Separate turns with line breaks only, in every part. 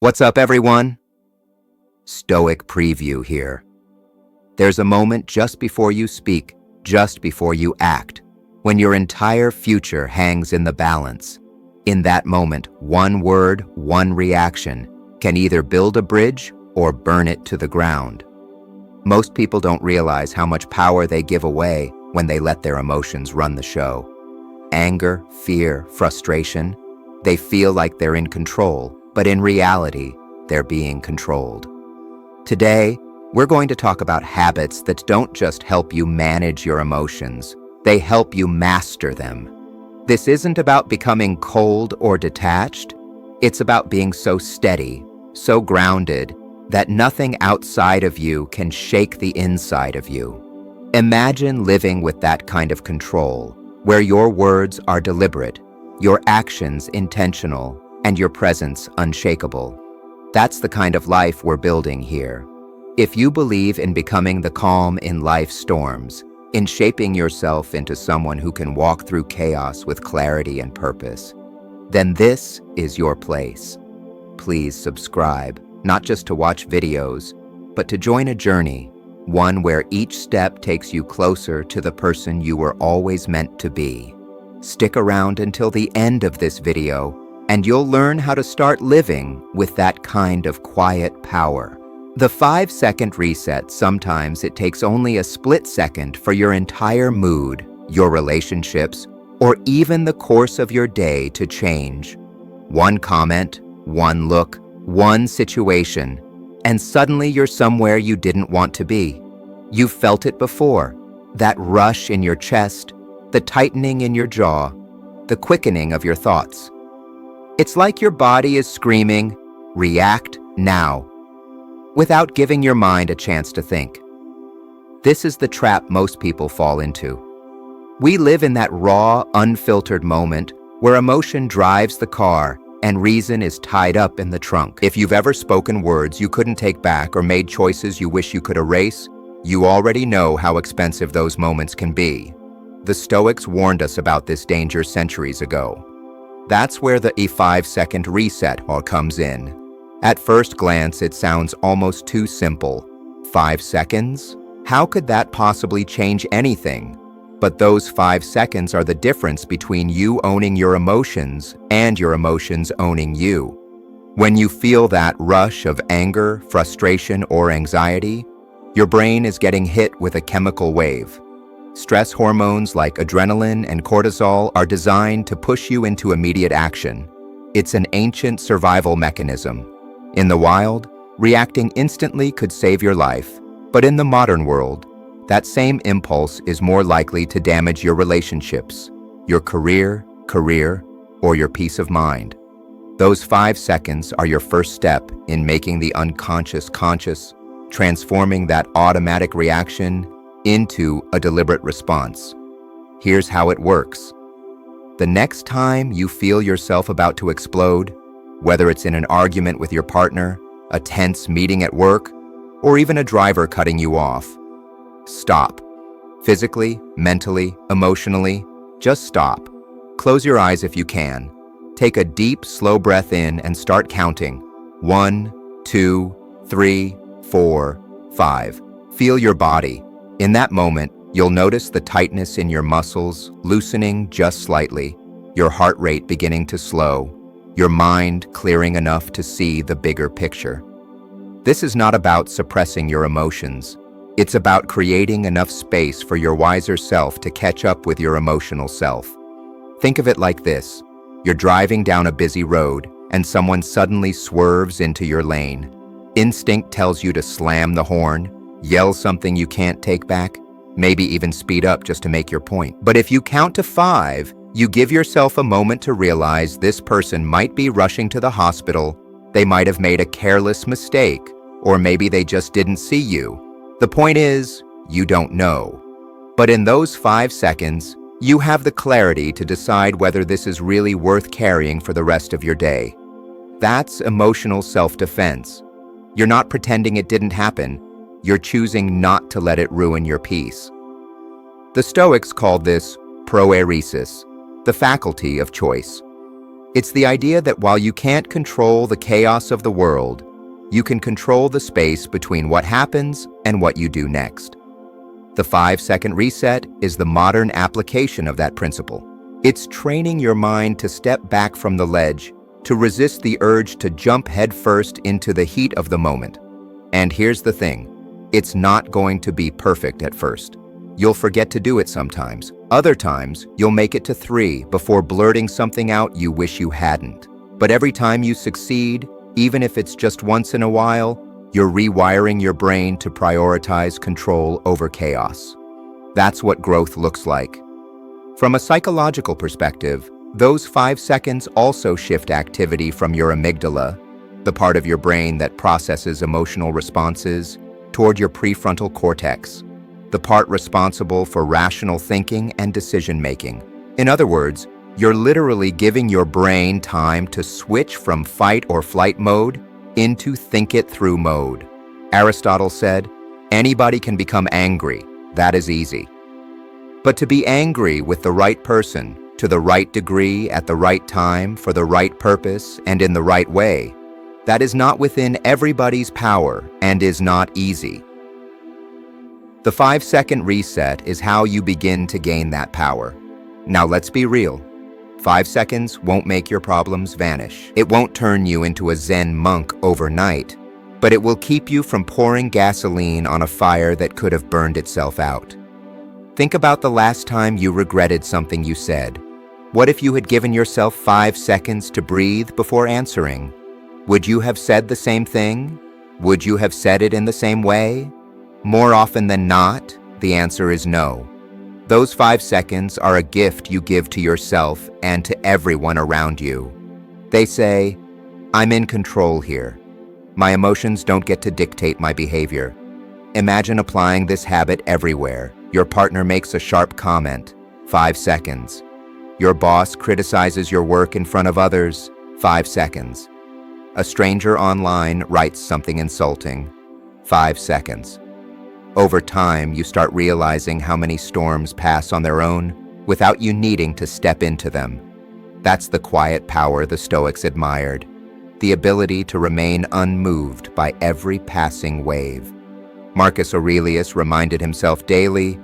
What's up, everyone? Stoic preview here. There's a moment just before you speak, just before you act, when your entire future hangs in the balance. In that moment, one word, one reaction can either build a bridge or burn it to the ground. Most people don't realize how much power they give away when they let their emotions run the show. Anger, fear, frustration, they feel like they're in control, but in reality, they're being controlled. Today, we're going to talk about habits that don't just help you manage your emotions, they help you master them. This isn't about becoming cold or detached, it's about being so steady, so grounded, that nothing outside of you can shake the inside of you. Imagine living with that kind of control, where your words are deliberate, your actions intentional, and your presence unshakable. That's the kind of life we're building here. If you believe in becoming the calm in life's storms, in shaping yourself into someone who can walk through chaos with clarity and purpose, then this is your place. Please subscribe, not just to watch videos, but to join a journey, one where each step takes you closer to the person you were always meant to be. Stick around until the end of this video, and you'll learn how to start living with that kind of quiet power. The 5-second reset, sometimes it takes only a split second for your entire mood, your relationships, or even the course of your day to change. One comment, one look, one situation, and suddenly you're somewhere you didn't want to be. You've felt it before, that rush in your chest, the tightening in your jaw, the quickening of your thoughts. It's like your body is screaming, "React now," without giving your mind a chance to think. This is the trap most people fall into. We live in that raw, unfiltered moment where emotion drives the car and reason is tied up in the trunk. If you've ever spoken words you couldn't take back or made choices you wish you could erase, you already know how expensive those moments can be. The Stoics warned us about this danger centuries ago. That's where the 5-second reset all comes in. At first glance, it sounds almost too simple. 5 seconds? How could that possibly change anything? But those 5 seconds are the difference between you owning your emotions and your emotions owning you. When you feel that rush of anger, frustration, or anxiety, your brain is getting hit with a chemical wave. Stress hormones like adrenaline and cortisol are designed to push you into immediate action. It's an ancient survival mechanism. In the wild, reacting instantly could save your life, but in the modern world, that same impulse is more likely to damage your relationships, your career, or your peace of mind. Those 5 seconds are your first step in making the unconscious conscious, transforming that automatic reaction into a deliberate response. Here's how it works. The next time you feel yourself about to explode, whether it's in an argument with your partner, a tense meeting at work, or even a driver cutting you off, stop. Physically, mentally, emotionally, just stop. Close your eyes if you can. Take a deep, slow breath in and start counting. 1, 2, 3, 4, 5. Feel your body. In that moment, you'll notice the tightness in your muscles loosening just slightly, your heart rate beginning to slow, your mind clearing enough to see the bigger picture. This is not about suppressing your emotions. It's about creating enough space for your wiser self to catch up with your emotional self. Think of it like this. You're driving down a busy road and someone suddenly swerves into your lane. Instinct tells you to slam the horn, yell something you can't take back, maybe even speed up just to make your point. But if you count to 5, you give yourself a moment to realize this person might be rushing to the hospital, they might have made a careless mistake, or maybe they just didn't see you. The point is, you don't know. But in those 5 seconds, you have the clarity to decide whether this is really worth carrying for the rest of your day. That's emotional self-defense. You're not pretending it didn't happen. You're choosing not to let it ruin your peace. The Stoics called this proairesis, the faculty of choice. It's the idea that while you can't control the chaos of the world, you can control the space between what happens and what you do next. The 5-second reset is the modern application of that principle. It's training your mind to step back from the ledge, to resist the urge to jump headfirst into the heat of the moment. And here's the thing, it's not going to be perfect at first. You'll forget to do it sometimes. Other times, you'll make it to 3 before blurting something out you wish you hadn't. But every time you succeed, even if it's just once in a while, you're rewiring your brain to prioritize control over chaos. That's what growth looks like. From a psychological perspective, those 5 seconds also shift activity from your amygdala, the part of your brain that processes emotional responses, toward your prefrontal cortex, the part responsible for rational thinking and decision-making. In other words, you're literally giving your brain time to switch from fight or flight mode into think it through mode. Aristotle said, anybody can become angry, that is easy. But to be angry with the right person, to the right degree, at the right time, for the right purpose, and in the right way, that is not within everybody's power and is not easy. The 5-second reset is how you begin to gain that power. Now let's be real. 5 seconds won't make your problems vanish. It won't turn you into a Zen monk overnight, but it will keep you from pouring gasoline on a fire that could have burned itself out. Think about the last time you regretted something you said. What if you had given yourself 5 seconds to breathe before answering? Would you have said the same thing? Would you have said it in the same way? More often than not, the answer is no. Those 5 seconds are a gift you give to yourself and to everyone around you. They say, I'm in control here. My emotions don't get to dictate my behavior. Imagine applying this habit everywhere. Your partner makes a sharp comment, 5 seconds. Your boss criticizes your work in front of others, 5 seconds. A stranger online writes something insulting, 5 seconds. Over time, you start realizing how many storms pass on their own without you needing to step into them. That's the quiet power the Stoics admired, the ability to remain unmoved by every passing wave. Marcus Aurelius reminded himself daily,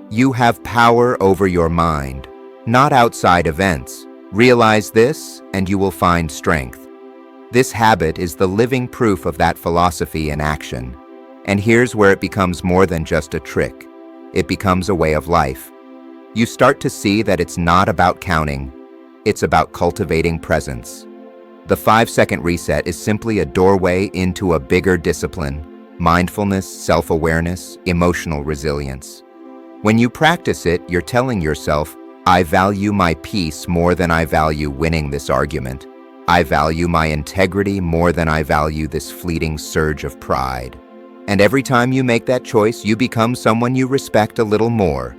you have power over your mind, not outside events. Realize this, and you will find strength. This habit is the living proof of that philosophy in action. And here's where it becomes more than just a trick. It becomes a way of life. You start to see that it's not about counting, it's about cultivating presence. The 5-second reset is simply a doorway into a bigger discipline: mindfulness, self-awareness, emotional resilience. When you practice it, you're telling yourself, I value my peace more than I value winning this argument. I value my integrity more than I value this fleeting surge of pride. And every time you make that choice, you become someone you respect a little more.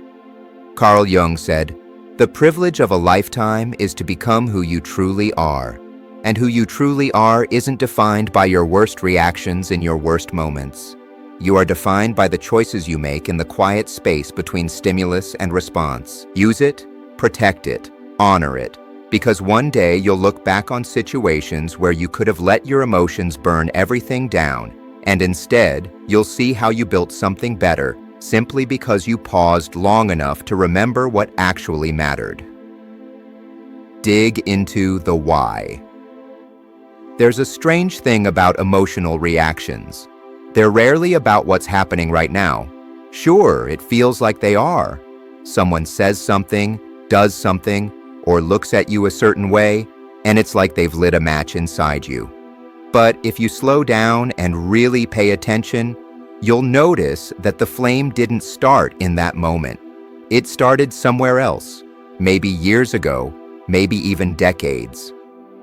Carl Jung said, the privilege of a lifetime is to become who you truly are. And who you truly are isn't defined by your worst reactions in your worst moments. You are defined by the choices you make in the quiet space between stimulus and response. Use it, protect it, honor it, because one day you'll look back on situations where you could have let your emotions burn everything down, and instead, you'll see how you built something better simply because you paused long enough to remember what actually mattered. Dig into the why. There's a strange thing about emotional reactions. They're rarely about what's happening right now. Sure, it feels like they are. Someone says something, does something, or looks at you a certain way, and it's like they've lit a match inside you. But if you slow down and really pay attention, you'll notice that the flame didn't start in that moment. It started somewhere else, maybe years ago, maybe even decades.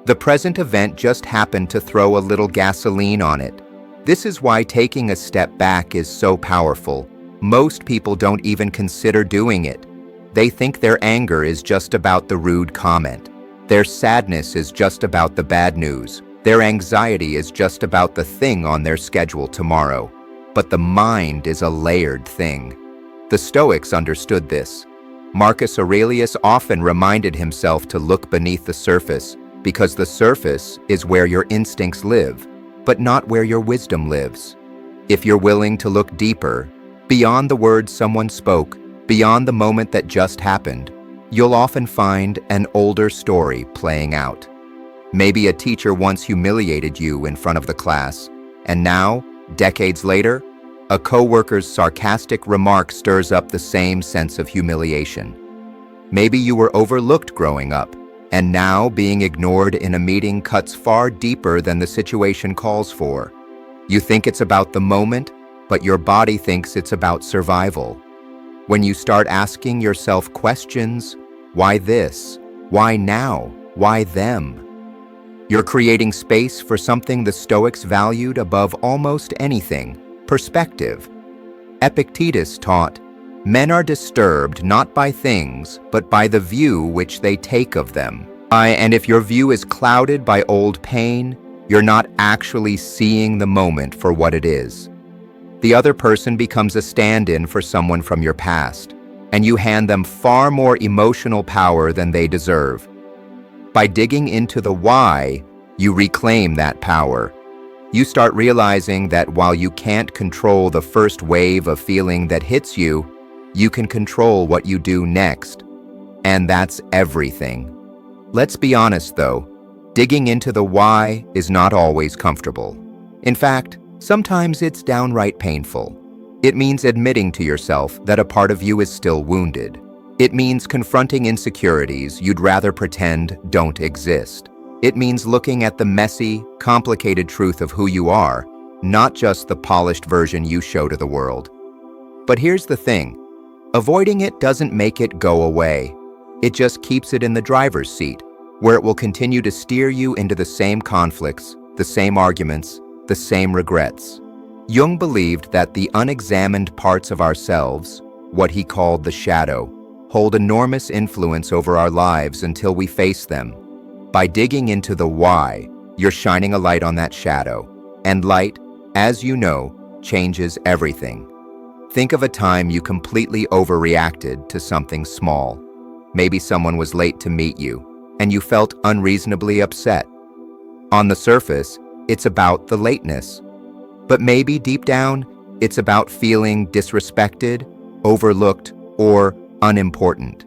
The present event just happened to throw a little gasoline on it. This is why taking a step back is so powerful. Most people don't even consider doing it. They think their anger is just about the rude comment. Their sadness is just about the bad news. Their anxiety is just about the thing on their schedule tomorrow. But the mind is a layered thing. The Stoics understood this. Marcus Aurelius often reminded himself to look beneath the surface because the surface is where your instincts live, but not where your wisdom lives. If you're willing to look deeper, beyond the words someone spoke, beyond the moment that just happened, you'll often find an older story playing out. Maybe a teacher once humiliated you in front of the class, and now, decades later, a coworker's sarcastic remark stirs up the same sense of humiliation. Maybe you were overlooked growing up, and now being ignored in a meeting cuts far deeper than the situation calls for. You think it's about the moment, but your body thinks it's about survival. When you start asking yourself questions, why this? Why now? Why them? You're creating space for something the Stoics valued above almost anything: perspective. Epictetus taught, "Men are disturbed not by things, but by the view which they take of them." And if your view is clouded by old pain, you're not actually seeing the moment for what it is. The other person becomes a stand-in for someone from your past, and you hand them far more emotional power than they deserve. By digging into the why, you reclaim that power. You start realizing that while you can't control the first wave of feeling that hits you, you can control what you do next. And that's everything. Let's be honest though, digging into the why is not always comfortable. In fact, sometimes it's downright painful. It means admitting to yourself that a part of you is still wounded. It means confronting insecurities you'd rather pretend don't exist. It means looking at the messy, complicated truth of who you are, not just the polished version you show to the world. But here's the thing. Avoiding it doesn't make it go away. It just keeps it in the driver's seat, where it will continue to steer you into the same conflicts, the same arguments, the same regrets. Jung believed that the unexamined parts of ourselves, what he called the shadow, hold enormous influence over our lives until we face them. By digging into the why, you're shining a light on that shadow. And light, as you know, changes everything. Think of a time you completely overreacted to something small. Maybe someone was late to meet you, and you felt unreasonably upset. On the surface, it's about the lateness. But maybe deep down, it's about feeling disrespected, overlooked, or unimportant.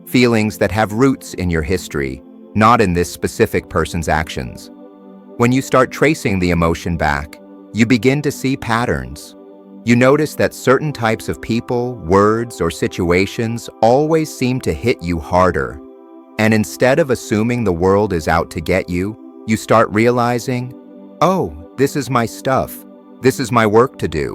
Feelings that have roots in your history, not in this specific person's actions. When you start tracing the emotion back, you begin to see patterns. You notice that certain types of people, words, or situations always seem to hit you harder. And instead of assuming the world is out to get you, you start realizing, oh, this is my stuff. This is my work to do.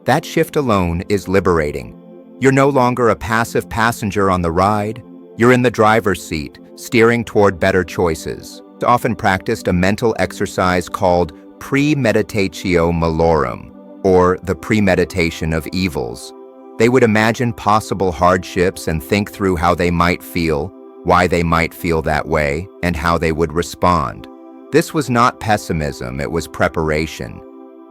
That shift alone is liberating. You're no longer a passive passenger on the ride. You're in the driver's seat, steering toward better choices. It's often practiced a mental exercise called premeditatio malorum, or the premeditation of evils. They would imagine possible hardships and think through how they might feel, why they might feel that way, and how they would respond. This was not pessimism, it was preparation.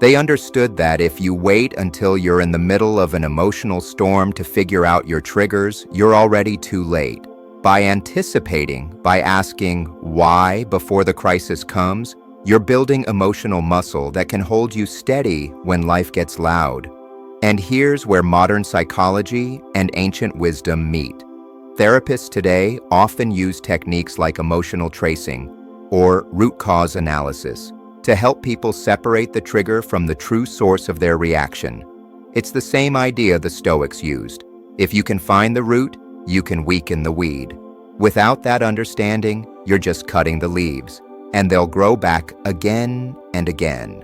They understood that if you wait until you're in the middle of an emotional storm to figure out your triggers, you're already too late. By anticipating, by asking why before the crisis comes, you're building emotional muscle that can hold you steady when life gets loud. And here's where modern psychology and ancient wisdom meet. Therapists today often use techniques like emotional tracing or root cause analysis to help people separate the trigger from the true source of their reaction. It's the same idea the Stoics used. If you can find the root, you can weaken the weed. Without that understanding, you're just cutting the leaves, and they'll grow back again and again.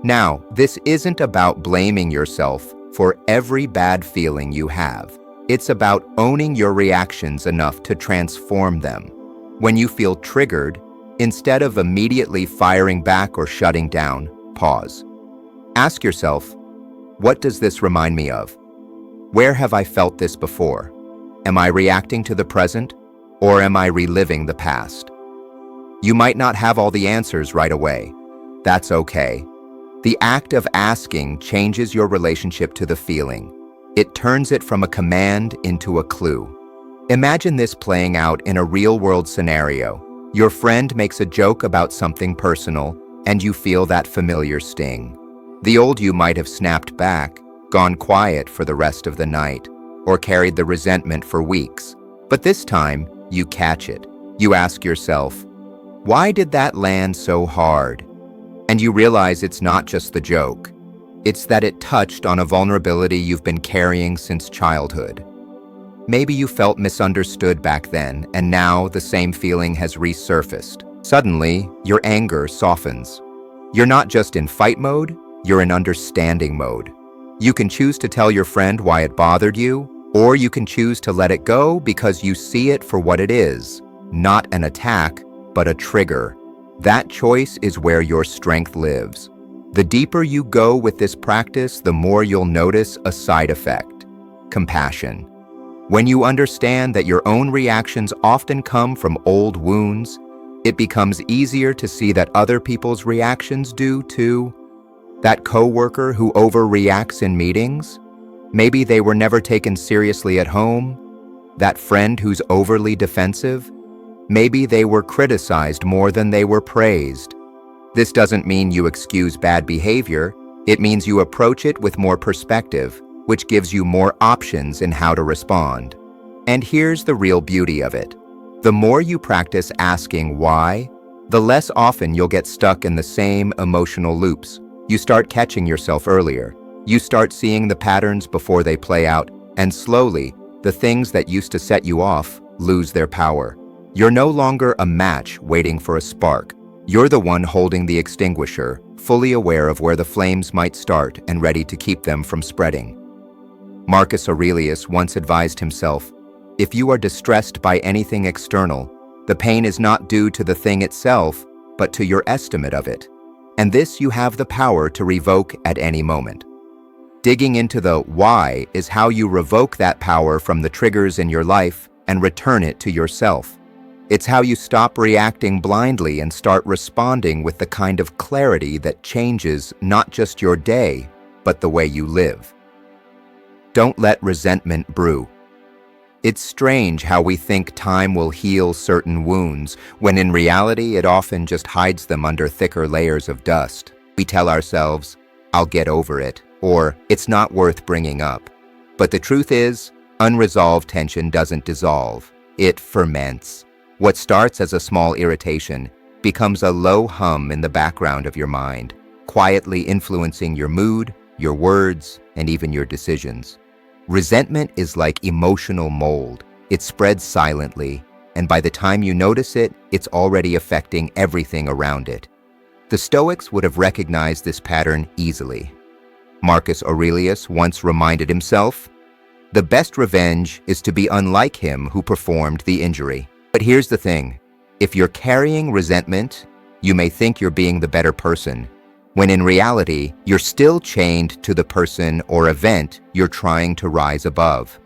Now, this isn't about blaming yourself for every bad feeling you have. It's about owning your reactions enough to transform them. When you feel triggered, instead of immediately firing back or shutting down, pause. Ask yourself, what does this remind me of? Where have I felt this before? Am I reacting to the present, or am I reliving the past? You might not have all the answers right away. That's okay. The act of asking changes your relationship to the feeling. It turns it from a command into a clue. Imagine this playing out in a real-world scenario. Your friend makes a joke about something personal, and you feel that familiar sting. The old you might have snapped back, gone quiet for the rest of the night, or carried the resentment for weeks. But this time, you catch it. You ask yourself, why did that land so hard? And you realize it's not just the joke. It's that it touched on a vulnerability you've been carrying since childhood. Maybe you felt misunderstood back then, and now the same feeling has resurfaced. Suddenly, your anger softens. You're not just in fight mode, you're in understanding mode. You can choose to tell your friend why it bothered you, or you can choose to let it go because you see it for what it is, not an attack, but a trigger. That choice is where your strength lives. The deeper you go with this practice, the more you'll notice a side effect: compassion. When you understand that your own reactions often come from old wounds, it becomes easier to see that other people's reactions do too. That coworker who overreacts in meetings, maybe they were never taken seriously at home. That friend who's overly defensive, maybe they were criticized more than they were praised. This doesn't mean you excuse bad behavior. It means you approach it with more perspective, which gives you more options in how to respond. And here's the real beauty of it. The more you practice asking why, the less often you'll get stuck in the same emotional loops. You start catching yourself earlier. You start seeing the patterns before they play out, and slowly, the things that used to set you off lose their power. You're no longer a match waiting for a spark. You're the one holding the extinguisher, fully aware of where the flames might start and ready to keep them from spreading. Marcus Aurelius once advised himself, if you are distressed by anything external, the pain is not due to the thing itself, but to your estimate of it. And this you have the power to revoke at any moment. Digging into the why is how you revoke that power from the triggers in your life and return it to yourself. It's how you stop reacting blindly and start responding with the kind of clarity that changes not just your day, but the way you live. Don't let resentment brew. It's strange how we think time will heal certain wounds, when in reality it often just hides them under thicker layers of dust. We tell ourselves, I'll get over it, or it's not worth bringing up. But the truth is, unresolved tension doesn't dissolve, it ferments. What starts as a small irritation becomes a low hum in the background of your mind, quietly influencing your mood, your words, and even your decisions. Resentment is like emotional mold. It spreads silently, and by the time you notice it, it's already affecting everything around it. The Stoics would have recognized this pattern easily. Marcus Aurelius once reminded himself, "The best revenge is to be unlike him who performed the injury." But here's the thing, if you're carrying resentment, you may think you're being the better person, when in reality, you're still chained to the person or event you're trying to rise above.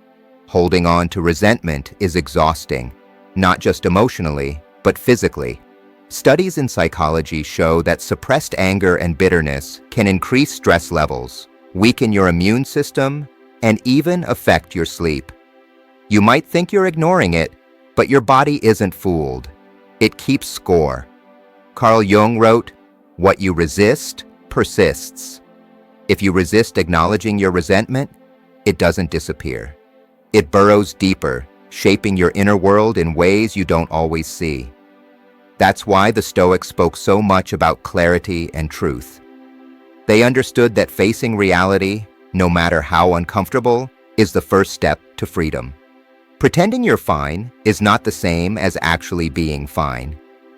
Holding on to resentment is exhausting, not just emotionally, but physically. Studies in psychology show that suppressed anger and bitterness can increase stress levels, weaken your immune system, and even affect your sleep. You might think you're ignoring it, but your body isn't fooled. It keeps score. Carl Jung wrote, "What you resist persists." If you resist acknowledging your resentment, it doesn't disappear. It burrows deeper, shaping your inner world in ways you don't always see. That's why the Stoics spoke so much about clarity and truth. They understood that facing reality, no matter how uncomfortable, is the first step to freedom. Pretending you're fine is not the same as actually being fine.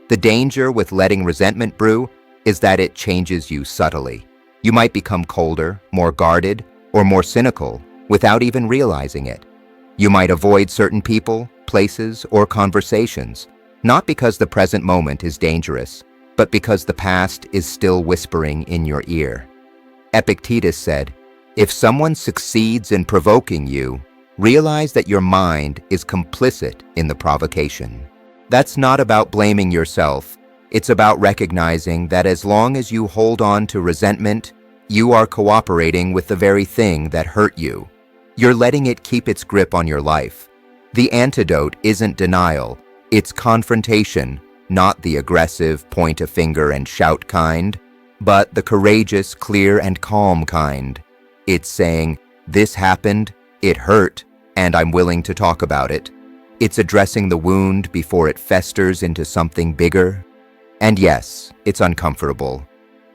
The danger with letting resentment brew is that it changes you subtly. You might become colder, more guarded, or more cynical without even realizing it. You might avoid certain people, places, or conversations, not because the present moment is dangerous, but because the past is still whispering in your ear. Epictetus said, "If someone succeeds in provoking you, realize that your mind is complicit in the provocation." That's not about blaming yourself. It's about recognizing that as long as you hold on to resentment, you are cooperating with the very thing that hurt you. You're letting it keep its grip on your life. The antidote isn't denial, it's confrontation, not the aggressive, point a finger and shout kind, but the courageous, clear and calm kind. It's saying, "This happened, it hurt, and I'm willing to talk about it." It's addressing the wound before it festers into something bigger. And yes, it's uncomfortable.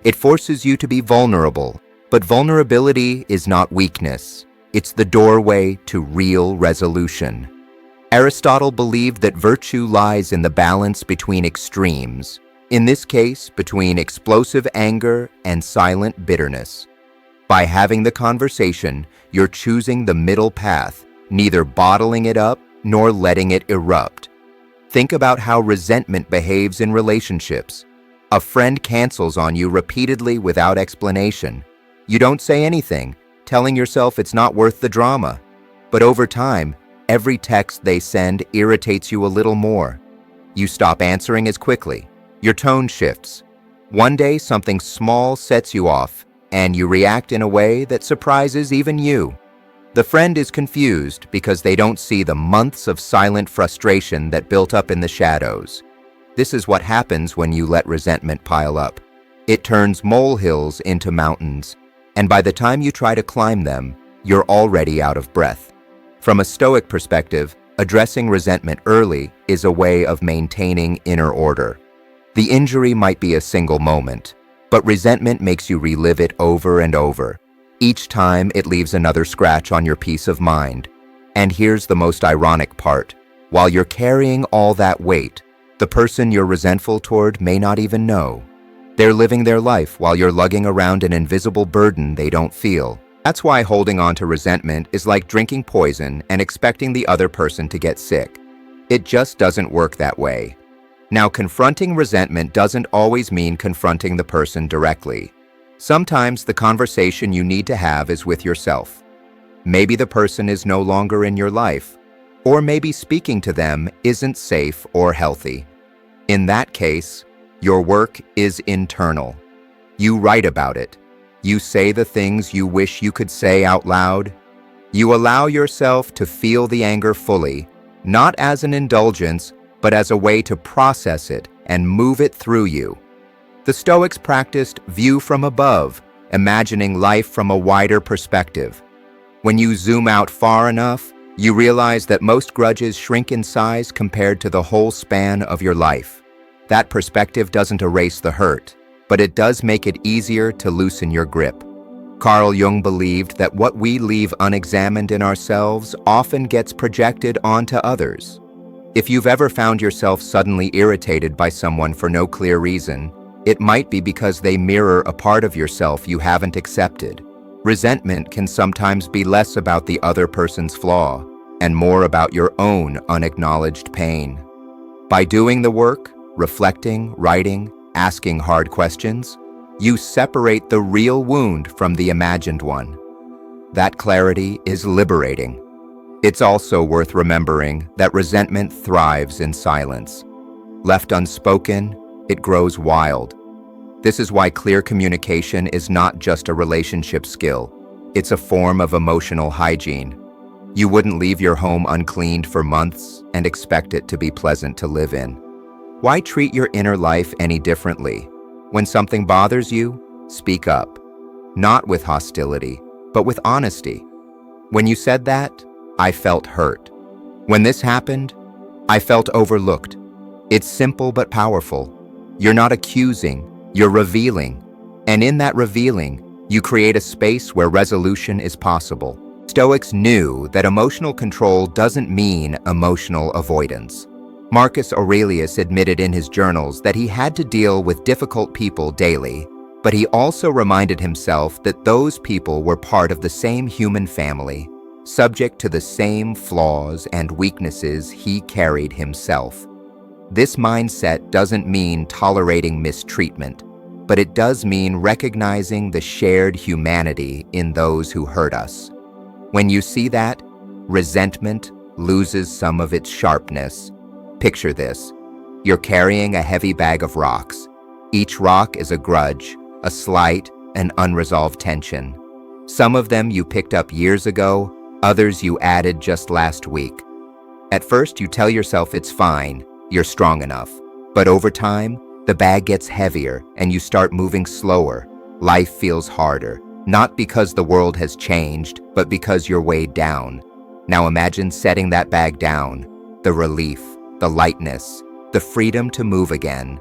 It forces you to be vulnerable, but vulnerability is not weakness. It's the doorway to real resolution. Aristotle believed that virtue lies in the balance between extremes, in this case, between explosive anger and silent bitterness. By having the conversation, you're choosing the middle path, neither bottling it up nor letting it erupt. Think about how resentment behaves in relationships. A friend cancels on you repeatedly without explanation. You don't say anything, telling yourself it's not worth the drama. But over time, every text they send irritates you a little more. You stop answering as quickly. Your tone shifts. One day, something small sets you off, and you react in a way that surprises even you. The friend is confused because they don't see the months of silent frustration that built up in the shadows. This is what happens when you let resentment pile up. It turns molehills into mountains, and by the time you try to climb them, you're already out of breath. From a Stoic perspective, addressing resentment early is a way of maintaining inner order. The injury might be a single moment, but resentment makes you relive it over and over. Each time it leaves another scratch on your peace of mind. And here's the most ironic part. While you're carrying all that weight, the person you're resentful toward may not even know. They're living their life while you're lugging around an invisible burden they don't feel. That's why holding on to resentment is like drinking poison and expecting the other person to get sick. It just doesn't work that way. Now, confronting resentment doesn't always mean confronting the person directly. Sometimes the conversation you need to have is with yourself. Maybe the person is no longer in your life, or maybe speaking to them isn't safe or healthy. In that case, your work is internal. You write about it. You say the things you wish you could say out loud. You allow yourself to feel the anger fully, not as an indulgence, but as a way to process it and move it through you. The Stoics practiced view from above, imagining life from a wider perspective. When you zoom out far enough, you realize that most grudges shrink in size compared to the whole span of your life. That perspective doesn't erase the hurt, but it does make it easier to loosen your grip. Carl Jung believed that what we leave unexamined in ourselves often gets projected onto others. If you've ever found yourself suddenly irritated by someone for no clear reason, it might be because they mirror a part of yourself you haven't accepted. Resentment can sometimes be less about the other person's flaw and more about your own unacknowledged pain. By doing the work, reflecting, writing, asking hard questions, you separate the real wound from the imagined one. That clarity is liberating. It's also worth remembering that resentment thrives in silence. Left unspoken, it grows wild. This is why clear communication is not just a relationship skill. It's a form of emotional hygiene. You wouldn't leave your home uncleaned for months and expect it to be pleasant to live in. Why treat your inner life any differently? When something bothers you, speak up. Not with hostility, but with honesty. When you said that, I felt hurt. When this happened, I felt overlooked. It's simple but powerful. You're not accusing, you're revealing. And in that revealing, you create a space where resolution is possible. Stoics knew that emotional control doesn't mean emotional avoidance. Marcus Aurelius admitted in his journals that he had to deal with difficult people daily, but he also reminded himself that those people were part of the same human family, subject to the same flaws and weaknesses he carried himself. This mindset doesn't mean tolerating mistreatment, but it does mean recognizing the shared humanity in those who hurt us. When you see that, resentment loses some of its sharpness. Picture this. You're carrying a heavy bag of rocks. Each rock is a grudge, a slight, an unresolved tension. Some of them you picked up years ago, others you added just last week. At first, you tell yourself it's fine, you're strong enough. But over time, the bag gets heavier and you start moving slower. Life feels harder, not because the world has changed, but because you're weighed down. Now imagine setting that bag down. The relief, the lightness, the freedom to move again.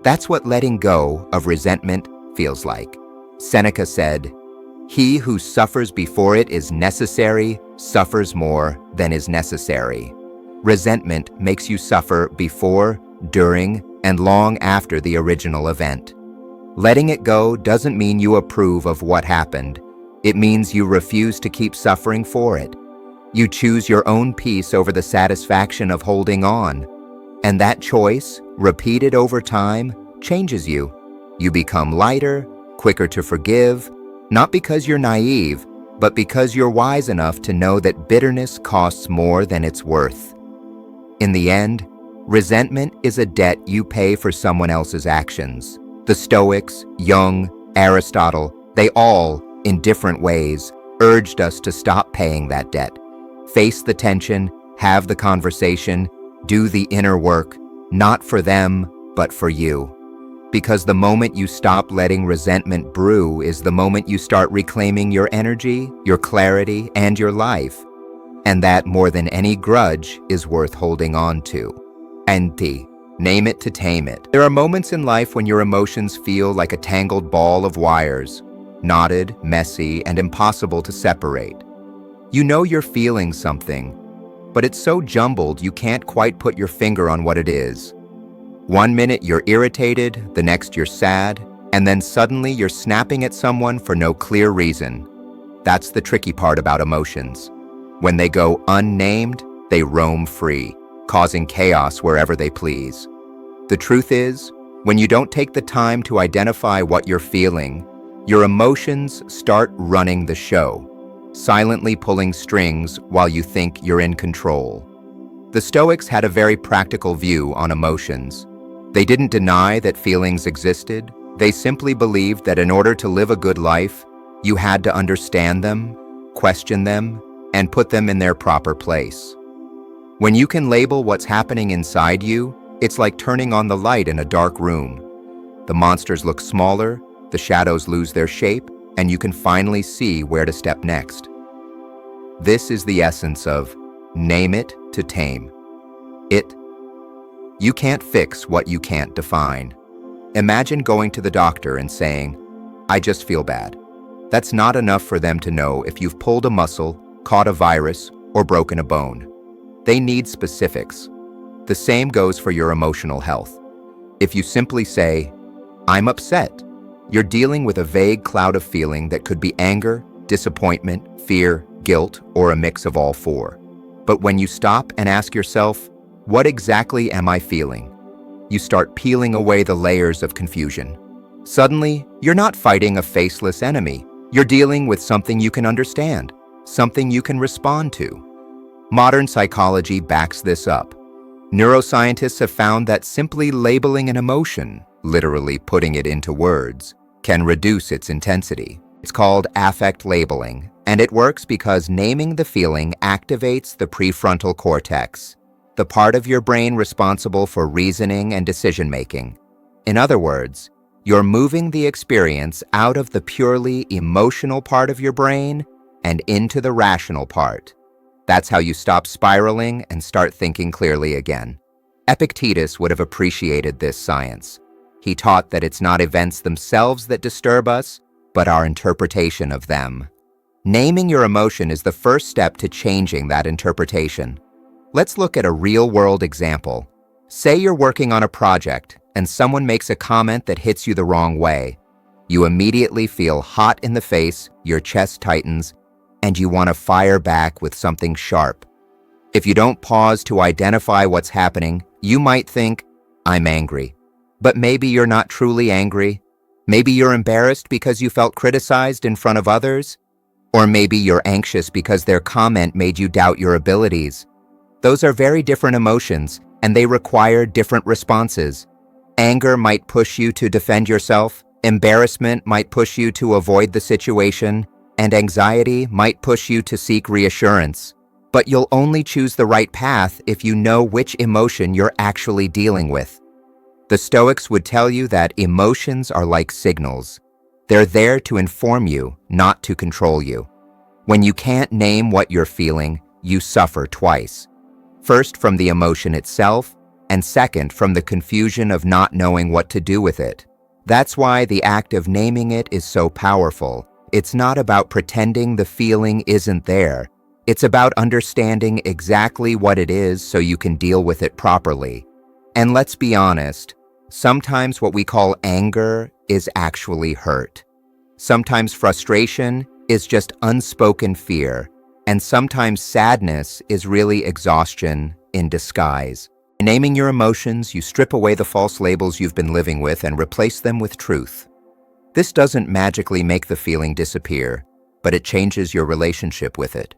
That's what letting go of resentment feels like. Seneca said, "He who suffers before it is necessary suffers more than is necessary." Resentment makes you suffer before, during, and long after the original event. Letting it go doesn't mean you approve of what happened. It means you refuse to keep suffering for it. You choose your own peace over the satisfaction of holding on. And that choice, repeated over time, changes you. You become lighter, quicker to forgive, not because you're naive, but because you're wise enough to know that bitterness costs more than it's worth. In the end, resentment is a debt you pay for someone else's actions. The Stoics, Jung, Aristotle, they all, in different ways, urged us to stop paying that debt. Face the tension, have the conversation, do the inner work, not for them, but for you. Because the moment you stop letting resentment brew is the moment you start reclaiming your energy, your clarity, and your life. And that, more than any grudge, is worth holding on to. Name it to tame it. There are moments in life when your emotions feel like a tangled ball of wires, knotted, messy, and impossible to separate. You know you're feeling something, but it's so jumbled you can't quite put your finger on what it is. One minute you're irritated, the next you're sad, and then suddenly you're snapping at someone for no clear reason. That's the tricky part about emotions. When they go unnamed, they roam free, causing chaos wherever they please. The truth is, when you don't take the time to identify what you're feeling, your emotions start running the show, silently pulling strings while you think you're in control. The Stoics had a very practical view on emotions. They didn't deny that feelings existed. They simply believed that in order to live a good life, you had to understand them, question them, and put them in their proper place. When you can label what's happening inside you, it's like turning on the light in a dark room. The monsters look smaller, the shadows lose their shape, and you can finally see where to step next. This is the essence of name it to tame it. You can't fix what you can't define. Imagine going to the doctor and saying, "I just feel bad." That's not enough for them to know if you've pulled a muscle, caught a virus, or broken a bone. They need specifics. The same goes for your emotional health. If you simply say, "I'm upset," you're dealing with a vague cloud of feeling that could be anger, disappointment, fear, guilt, or a mix of all four. But when you stop and ask yourself, "What exactly am I feeling?" you start peeling away the layers of confusion. Suddenly, you're not fighting a faceless enemy. You're dealing with something you can understand, something you can respond to. Modern psychology backs this up. Neuroscientists have found that simply labeling an emotion, literally putting it into words, can reduce its intensity. It's called affect labeling, and it works because naming the feeling activates the prefrontal cortex, the part of your brain responsible for reasoning and decision-making. In other words, you're moving the experience out of the purely emotional part of your brain and into the rational part. That's how you stop spiraling and start thinking clearly again. Epictetus would have appreciated this science. He taught that it's not events themselves that disturb us, but our interpretation of them. Naming your emotion is the first step to changing that interpretation. Let's look at a real-world example. Say you're working on a project and someone makes a comment that hits you the wrong way. You immediately feel hot in the face, your chest tightens, and you want to fire back with something sharp. If you don't pause to identify what's happening, you might think, "I'm angry." But maybe you're not truly angry. Maybe you're embarrassed because you felt criticized in front of others. Or maybe you're anxious because their comment made you doubt your abilities. Those are very different emotions, and they require different responses. Anger might push you to defend yourself, embarrassment might push you to avoid the situation, and anxiety might push you to seek reassurance. But you'll only choose the right path if you know which emotion you're actually dealing with. The Stoics would tell you that emotions are like signals. They're there to inform you, not to control you. When you can't name what you're feeling, you suffer twice. First, from the emotion itself, and second, from the confusion of not knowing what to do with it. That's why the act of naming it is so powerful. It's not about pretending the feeling isn't there. It's about understanding exactly what it is so you can deal with it properly. And let's be honest, sometimes what we call anger is actually hurt. Sometimes frustration is just unspoken fear, and sometimes sadness is really exhaustion in disguise. In naming your emotions, you strip away the false labels you've been living with and replace them with truth. This doesn't magically make the feeling disappear, but it changes your relationship with it.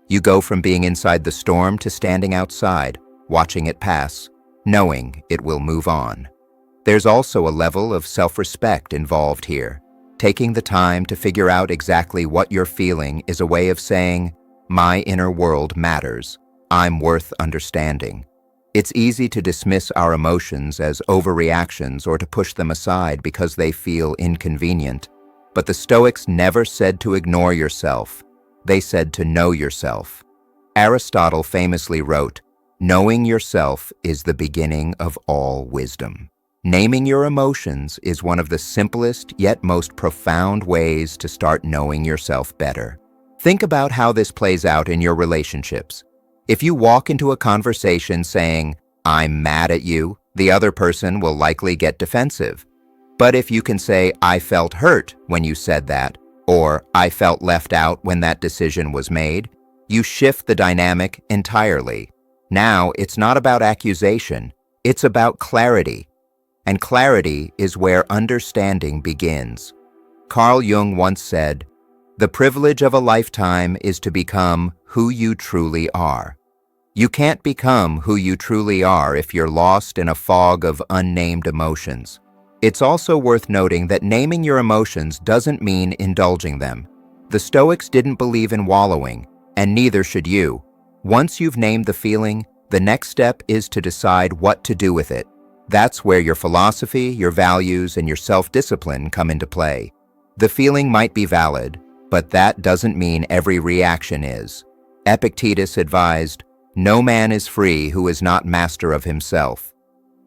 You go from being inside the storm to standing outside, watching it pass, knowing it will move on. There's also a level of self-respect involved here. Taking the time to figure out exactly what you're feeling is a way of saying, my inner world matters. I'm worth understanding. It's easy to dismiss our emotions as overreactions or to push them aside because they feel inconvenient. But the Stoics never said to ignore yourself. They said to know yourself. Aristotle famously wrote, "Knowing yourself is the beginning of all wisdom." Naming your emotions is one of the simplest yet most profound ways to start knowing yourself better. Think about how this plays out in your relationships. If you walk into a conversation saying, "I'm mad at you," the other person will likely get defensive. But if you can say, "I felt hurt when you said that," or "I felt left out when that decision was made," you shift the dynamic entirely. Now, it's not about accusation, it's about clarity. And clarity is where understanding begins. Carl Jung once said, "The privilege of a lifetime is to become who you truly are." You can't become who you truly are if you're lost in a fog of unnamed emotions. It's also worth noting that naming your emotions doesn't mean indulging them. The Stoics didn't believe in wallowing, and neither should you. Once you've named the feeling, the next step is to decide what to do with it. That's where your philosophy, your values, and your self-discipline come into play. The feeling might be valid, but that doesn't mean every reaction is. Epictetus advised, "No man is free who is not master of himself."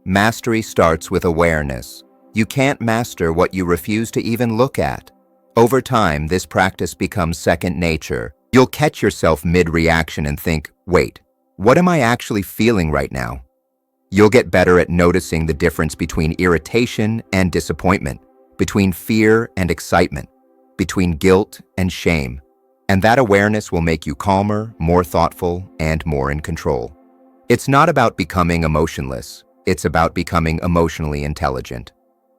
Mastery starts with awareness. You can't master what you refuse to even look at. Over time, this practice becomes second nature. You'll catch yourself mid-reaction and think, wait, what am I actually feeling right now? You'll get better at noticing the difference between irritation and disappointment, between fear and excitement, between guilt and shame. And that awareness will make you calmer, more thoughtful, and more in control. It's not about becoming emotionless. It's about becoming emotionally intelligent.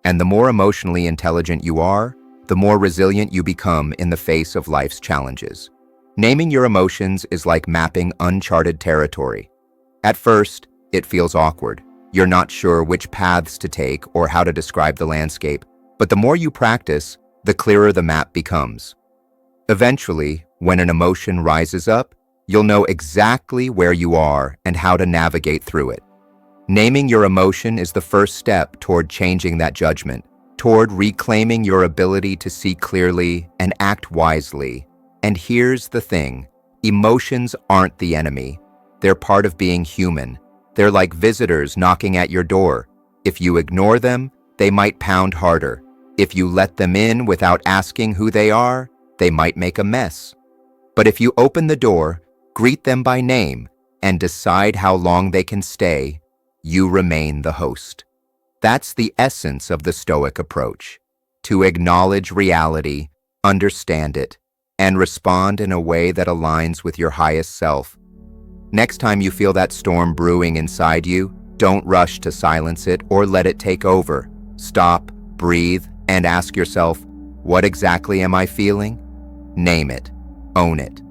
And the more emotionally intelligent you are, the more resilient you become in the face of life's challenges. Naming your emotions is like mapping uncharted territory. At first, it feels awkward. You're not sure which paths to take or how to describe the landscape, but the more you practice, the clearer the map becomes. Eventually, when an emotion rises up, you'll know exactly where you are and how to navigate through it. Naming your emotion is the first step toward changing that judgment, toward reclaiming your ability to see clearly and act wisely. And here's the thing, emotions aren't the enemy. They're part of being human. They're like visitors knocking at your door. If you ignore them, they might pound harder. If you let them in without asking who they are, they might make a mess. But if you open the door, greet them by name, and decide how long they can stay, you remain the host. That's the essence of the Stoic approach, to acknowledge reality, understand it, and respond in a way that aligns with your highest self. Next time you feel that storm brewing inside you, don't rush to silence it or let it take over. Stop, breathe, and ask yourself, what exactly am I feeling? Name it, own it.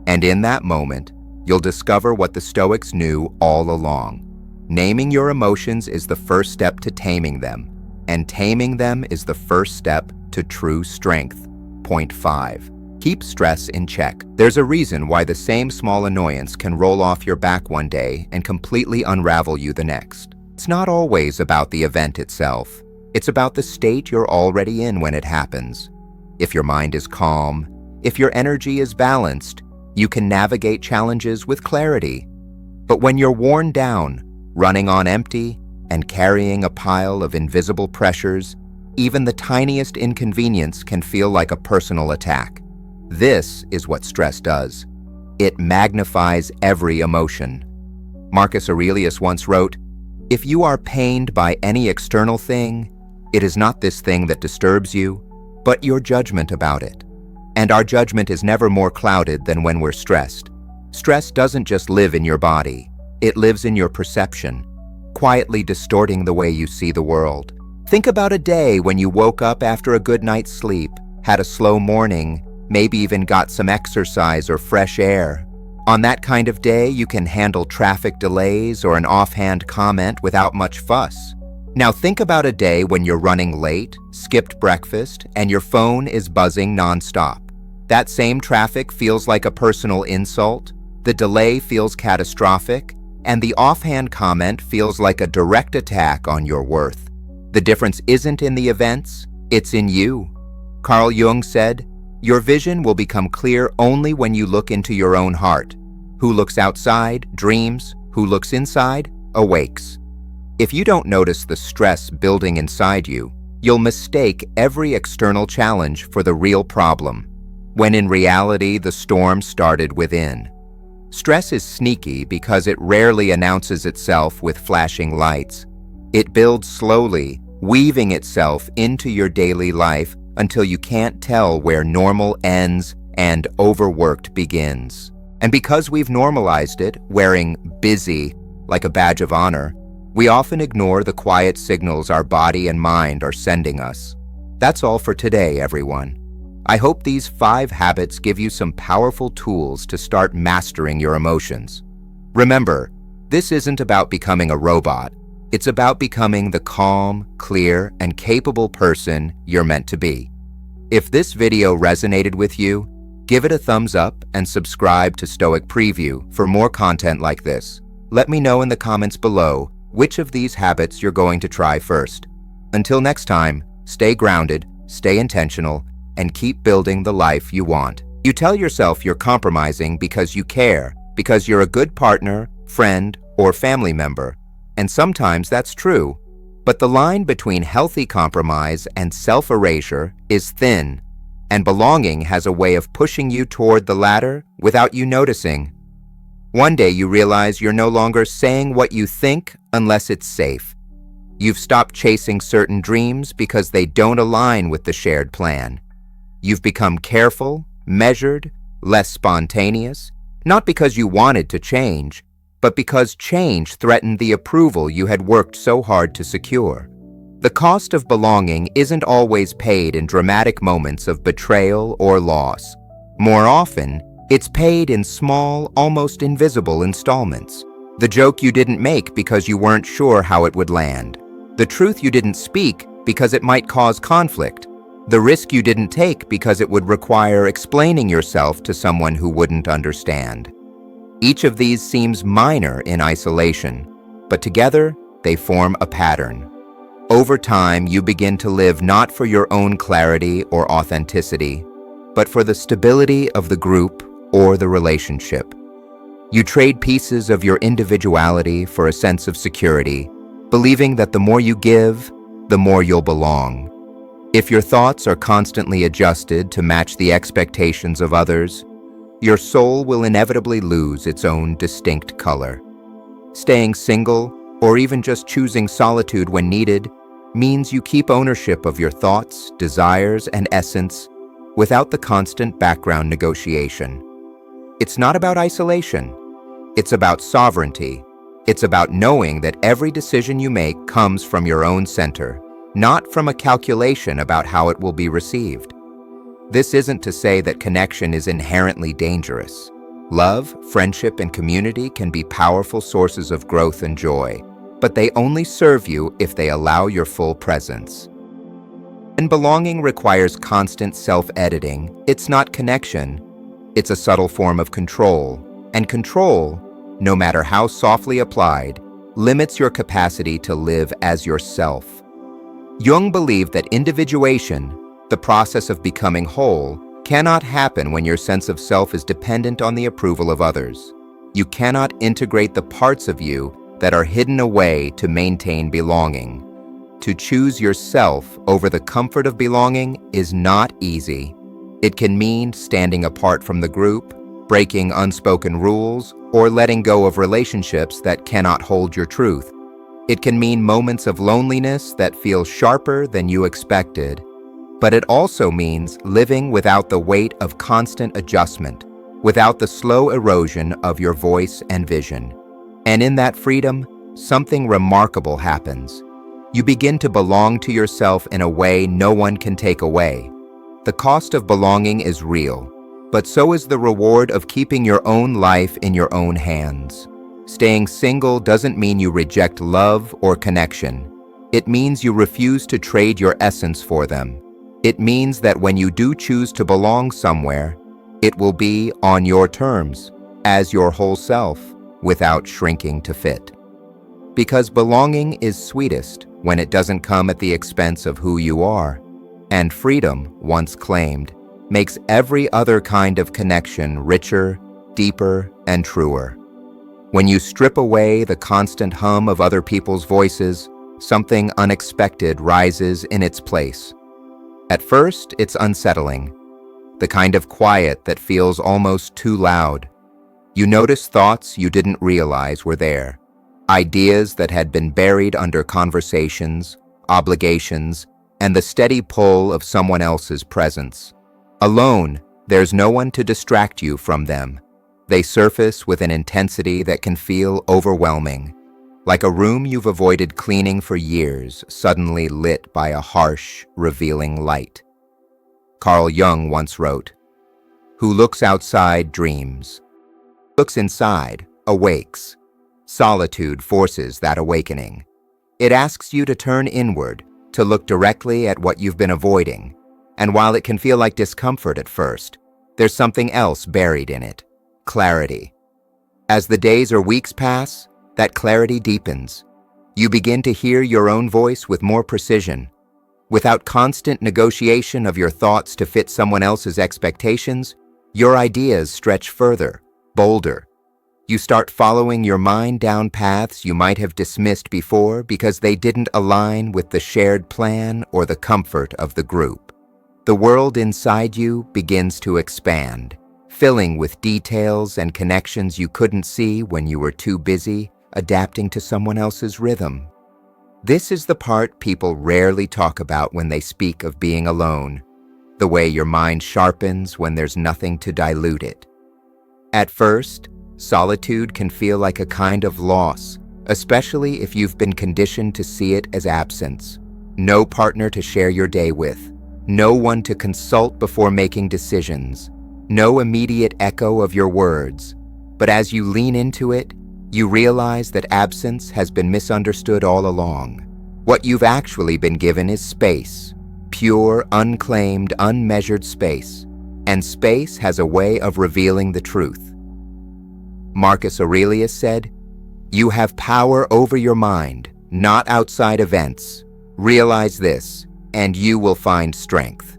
And in that moment, you'll discover what the Stoics knew all along. Naming your emotions is the first step to taming them, and taming them is the first step to true strength. Point 5. Keep stress in check. There's a reason why the same small annoyance can roll off your back one day and completely unravel you the next. It's not always about the event itself. It's about the state you're already in when it happens. If your mind is calm, if your energy is balanced, you can navigate challenges with clarity. But when you're worn down, running on empty, and carrying a pile of invisible pressures, even the tiniest inconvenience can feel like a personal attack. This is what stress does. It magnifies every emotion. Marcus Aurelius once wrote, "If you are pained by any external thing, it is not this thing that disturbs you, but your judgment about it." And our judgment is never more clouded than when we're stressed. Stress doesn't just live in your body, it lives in your perception, quietly distorting the way you see the world. Think about a day when you woke up after a good night's sleep, had a slow morning, maybe even got some exercise or fresh air. On that kind of day, you can handle traffic delays or an offhand comment without much fuss. Now think about a day when you're running late, skipped breakfast, and your phone is buzzing nonstop. That same traffic feels like a personal insult, the delay feels catastrophic, and the offhand comment feels like a direct attack on your worth. The difference isn't in the events, it's in you. Carl Jung said, "Your vision will become clear only when you look into your own heart. Who looks outside dreams, who looks inside awakes." If you don't notice the stress building inside you, you'll mistake every external challenge for the real problem, when in reality the storm started within. Stress is sneaky because it rarely announces itself with flashing lights. It builds slowly, weaving itself into your daily life until you can't tell where normal ends and overworked begins. And because we've normalized it, wearing busy like a badge of honor, we often ignore the quiet signals our body and mind are sending us. That's all for today, everyone. I hope these 5 habits give you some powerful tools to start mastering your emotions. Remember, this isn't about becoming a robot. It's about becoming the calm, clear, and capable person you're meant to be. If this video resonated with you, give it a thumbs up and subscribe to Stoic Preview for more content like this. Let me know in the comments below which of these habits you're going to try first. Until next time, stay grounded, stay intentional, and keep building the life you want. You tell yourself you're compromising because you care, because you're a good partner, friend, or family member. And sometimes that's true. But the line between healthy compromise and self-erasure is thin, and belonging has a way of pushing you toward the latter without you noticing. One day you realize you're no longer saying what you think unless it's safe. You've stopped chasing certain dreams because they don't align with the shared plan. You've become careful, measured, less spontaneous, not because you wanted to change, but because change threatened the approval you had worked so hard to secure. The cost of belonging isn't always paid in dramatic moments of betrayal or loss. More often, it's paid in small, almost invisible installments. The joke you didn't make because you weren't sure how it would land. The truth you didn't speak because it might cause conflict. The risk you didn't take because it would require explaining yourself to someone who wouldn't understand. Each of these seems minor in isolation, but together they form a pattern. Over time, you begin to live not for your own clarity or authenticity, but for the stability of the group or the relationship. You trade pieces of your individuality for a sense of security, believing that the more you give, the more you'll belong. If your thoughts are constantly adjusted to match the expectations of others, your soul will inevitably lose its own distinct color. Staying single, or even just choosing solitude when needed, means you keep ownership of your thoughts, desires, and essence without the constant background negotiation. It's not about isolation. It's about sovereignty. It's about knowing that every decision you make comes from your own center, not from a calculation about how it will be received. This isn't to say that connection is inherently dangerous. Love, friendship, and community can be powerful sources of growth and joy, but they only serve you if they allow your full presence. And belonging requires constant self-editing. It's not connection. It's a subtle form of control. And control, no matter how softly applied, limits your capacity to live as yourself. Jung believed that individuation, the process of becoming whole, cannot happen when your sense of self is dependent on the approval of others. You cannot integrate the parts of you that are hidden away to maintain belonging. To choose yourself over the comfort of belonging is not easy. It can mean standing apart from the group, breaking unspoken rules, or letting go of relationships that cannot hold your truth. It can mean moments of loneliness that feel sharper than you expected. But it also means living without the weight of constant adjustment, without the slow erosion of your voice and vision. And in that freedom, something remarkable happens. You begin to belong to yourself in a way no one can take away. The cost of belonging is real, but so is the reward of keeping your own life in your own hands. Staying single doesn't mean you reject love or connection. It means you refuse to trade your essence for them. It means that when you do choose to belong somewhere, it will be on your terms, as your whole self, without shrinking to fit. Because belonging is sweetest when it doesn't come at the expense of who you are. And freedom, once claimed, makes every other kind of connection richer, deeper, and truer. When you strip away the constant hum of other people's voices, something unexpected rises in its place. At first, it's unsettling, the kind of quiet that feels almost too loud. You notice thoughts you didn't realize were there, ideas that had been buried under conversations, obligations, and the steady pull of someone else's presence. Alone, there's no one to distract you from them. They surface with an intensity that can feel overwhelming, like a room you've avoided cleaning for years, suddenly lit by a harsh, revealing light. Carl Jung once wrote, "Who looks outside dreams. Looks inside, awakes. Solitude forces that awakening. It asks you to turn inward, to look directly at what you've been avoiding. And while it can feel like discomfort at first, there's something else buried in it, clarity. As the days or weeks pass, that clarity deepens. You begin to hear your own voice with more precision. Without constant negotiation of your thoughts to fit someone else's expectations, your ideas stretch further, bolder. You start following your mind down paths you might have dismissed before because they didn't align with the shared plan or the comfort of the group. The world inside you begins to expand, filling with details and connections you couldn't see when you were too busy adapting to someone else's rhythm. This is the part people rarely talk about when they speak of being alone, the way your mind sharpens when there's nothing to dilute it. At first, solitude can feel like a kind of loss, especially if you've been conditioned to see it as absence. No partner to share your day with, no one to consult before making decisions, no immediate echo of your words. But as you lean into it, you realize that absence has been misunderstood all along. What you've actually been given is space, pure, unclaimed, unmeasured space. And space has a way of revealing the truth. Marcus Aurelius said, "You have power over your mind, not outside events. Realize this, and you will find strength."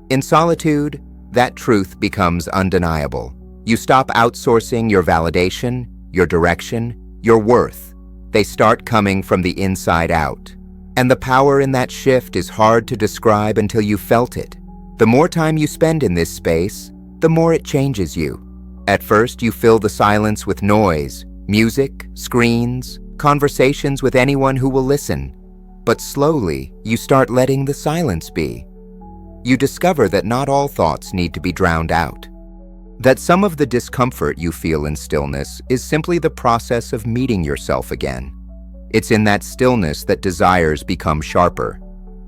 In solitude, that truth becomes undeniable. You stop outsourcing your validation, your direction, your worth. They start coming from the inside out. And the power in that shift is hard to describe until you felt it. The more time you spend in this space, the more it changes you. At first, you fill the silence with noise, music, screens, conversations with anyone who will listen. But slowly, you start letting the silence be. You discover that not all thoughts need to be drowned out. That some of the discomfort you feel in stillness is simply the process of meeting yourself again. It's in that stillness that desires become sharper.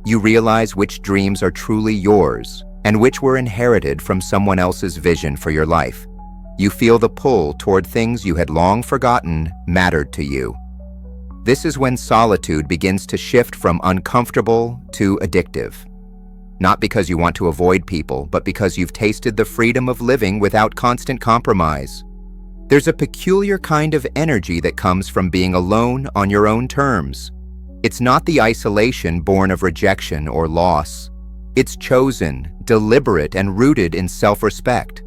You realize which dreams are truly yours and which were inherited from someone else's vision for your life. You feel the pull toward things you had long forgotten mattered to you. This is when solitude begins to shift from uncomfortable to addictive. Not because you want to avoid people, but because you've tasted the freedom of living without constant compromise. There's a peculiar kind of energy that comes from being alone on your own terms. It's not the isolation born of rejection or loss. It's chosen, deliberate, and rooted in self-respect.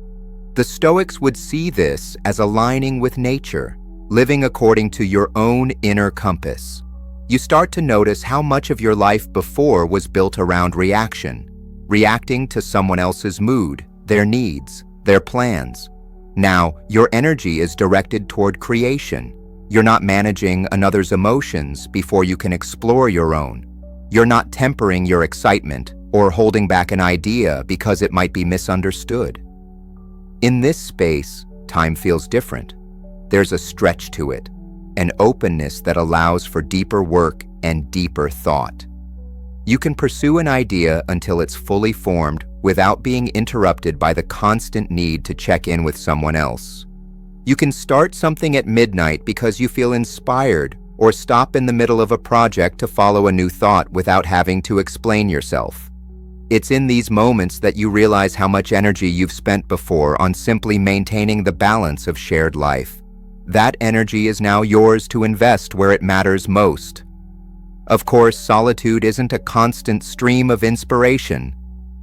The Stoics would see this as aligning with nature, living according to your own inner compass. You start to notice how much of your life before was built around reacting to someone else's mood, their needs, their plans. Now, your energy is directed toward creation. You're not managing another's emotions before you can explore your own. You're not tempering your excitement or holding back an idea because it might be misunderstood. In this space, time feels different. There's a stretch to it, an openness that allows for deeper work and deeper thought. You can pursue an idea until it's fully formed without being interrupted by the constant need to check in with someone else. You can start something at midnight because you feel inspired, or stop in the middle of a project to follow a new thought without having to explain yourself. It's in these moments that you realize how much energy you've spent before on simply maintaining the balance of shared life. That energy is now yours to invest where it matters most. Of course, solitude isn't a constant stream of inspiration.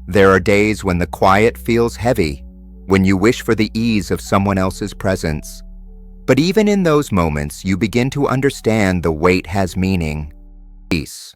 There are days when the quiet feels heavy, when you wish for the ease of someone else's presence. But even in those moments, you begin to understand the weight has meaning. Peace.